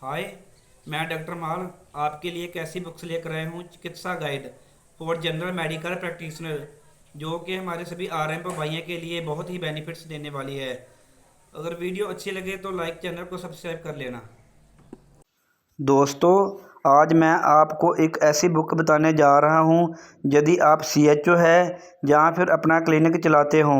हाय, मैं डॉक्टर माल आपके लिए एक ऐसी बुक्स लेकर आया हूँ, चिकित्सा guide for general medical practitioner, जो कि हमारे सभी आरएम भाइयों के लिए बहुत ही बेनिफिट्स देने वाली है। अगर वीडियो अच्छी लगे तो लाइक चैनल को सब्सक्राइब कर लेना। दोस्तों, आज मैं आपको एक ऐसी बुक बताने जा रहा हूं। यदि आप सीएचओ है या फिर अपना क्लिनिक चलाते हो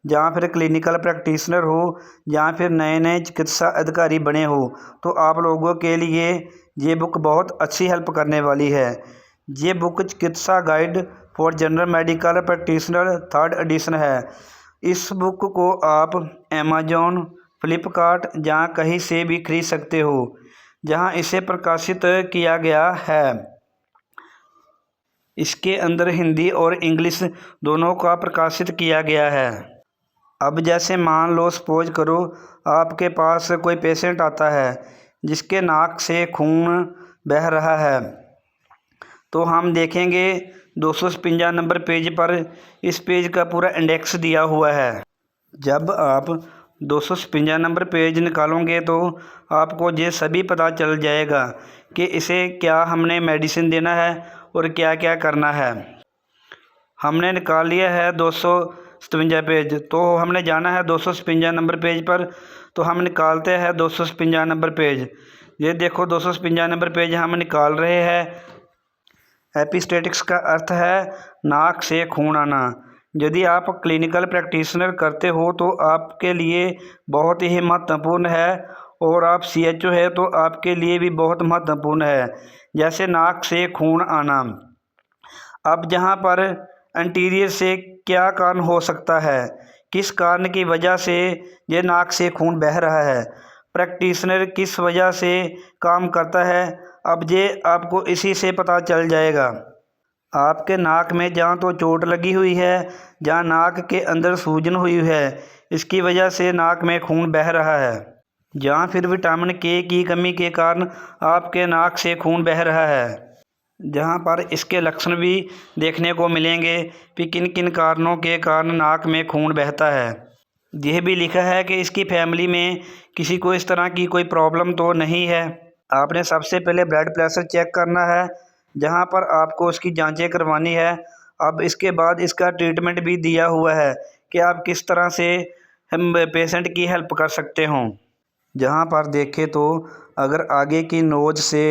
या फिर क्लिनिकल प्रैक्टिशनर हो या फिर नए नए चिकित्सा अधिकारी बने हो, तो आप लोगों के लिए ये बुक बहुत अच्छी हेल्प करने वाली है। ये बुक चिकित्सा guide for general medical practitioner third edition है। इस बुक को आप अमेजोन, फ्लिपकार्ट या कहीं से भी खरीद सकते हो जहां इसे प्रकाशित किया गया है। इसके अंदर हिंदी और इंग्लिश दोनों का प्रकाशित किया गया है। अब जैसे मान लो, सपोज करो आपके पास कोई पेशेंट आता है जिसके नाक से खून बह रहा है, तो हम देखेंगे 256 नंबर पेज पर इस पेज का पूरा इंडेक्स दिया हुआ है। जब आप 256 नंबर पेज निकालोगे तो आपको ये सभी पता चल जाएगा कि इसे क्या हमने मेडिसिन देना है और क्या क्या करना है। हमने निकाल लिया है 257 पेज, तो हमने जाना है 256 नंबर पेज पर। तो हम निकालते हैं 256 नंबर पेज। ये देखो, 256 नंबर पेज हम निकाल रहे हैं। एपिस्टेटिक्स का अर्थ है नाक से खून आना। यदि आप क्लिनिकल प्रैक्टिशनर करते हो तो आपके लिए बहुत ही महत्वपूर्ण है, और आप सीएचओ है तो आपके लिए भी बहुत महत्वपूर्ण है। जैसे नाक से खून आना, अब जहाँ पर एंटीरियर से क्या कारण हो सकता है, किस कारण की वजह से ये नाक से खून बह रहा है, प्रैक्टिशनर किस वजह से काम करता है, अब ये आपको इसी से पता चल जाएगा। आपके नाक में जहाँ तो चोट लगी हुई है, जहाँ नाक के अंदर सूजन हुई है, इसकी वजह से नाक में खून बह रहा है। जहाँ फिर विटामिन के की कमी के कारण आपके नाक से खून बह रहा है, जहाँ पर इसके लक्षण भी देखने को मिलेंगे कि किन किन कारणों के कारण नाक में खून बहता है। यह भी लिखा है कि इसकी फैमिली में किसी को इस तरह की कोई प्रॉब्लम तो नहीं है। आपने सबसे पहले ब्लड प्रेशर चेक करना है, जहाँ पर आपको उसकी जांचें करवानी है। अब इसके बाद इसका ट्रीटमेंट भी दिया हुआ है कि आप किस तरह से हम पेशेंट की हेल्प कर सकते हों। जहाँ पर देखें तो अगर आगे की नोज से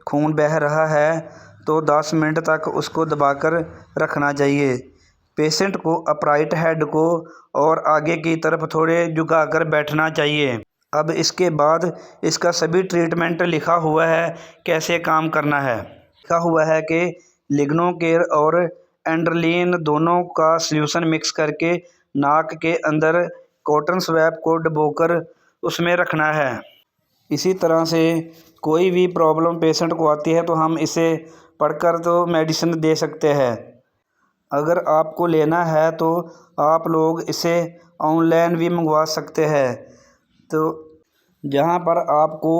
खून बह रहा है तो 10 मिनट तक उसको दबाकर रखना चाहिए। पेशेंट को अपराइट हेड को और आगे की तरफ थोड़े झुकाकर बैठना चाहिए। अब इसके बाद इसका सभी ट्रीटमेंट लिखा हुआ है, कैसे काम करना है। लिखा हुआ है कि लिग्नोकेयर और एंड्रलिन दोनों का सॉल्यूशन मिक्स करके नाक के अंदर कॉटन स्वैप को डुबोकर उसमें रखना है। इसी तरह से कोई भी प्रॉब्लम पेशेंट को आती है तो हम इसे पढ़कर तो मेडिसिन दे सकते हैं। अगर आपको लेना है तो आप लोग इसे ऑनलाइन भी मंगवा सकते हैं। तो जहाँ पर आपको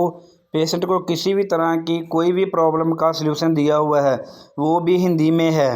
पेशेंट को किसी भी तरह की कोई भी प्रॉब्लम का सलूशन दिया हुआ है, वो भी हिंदी में है।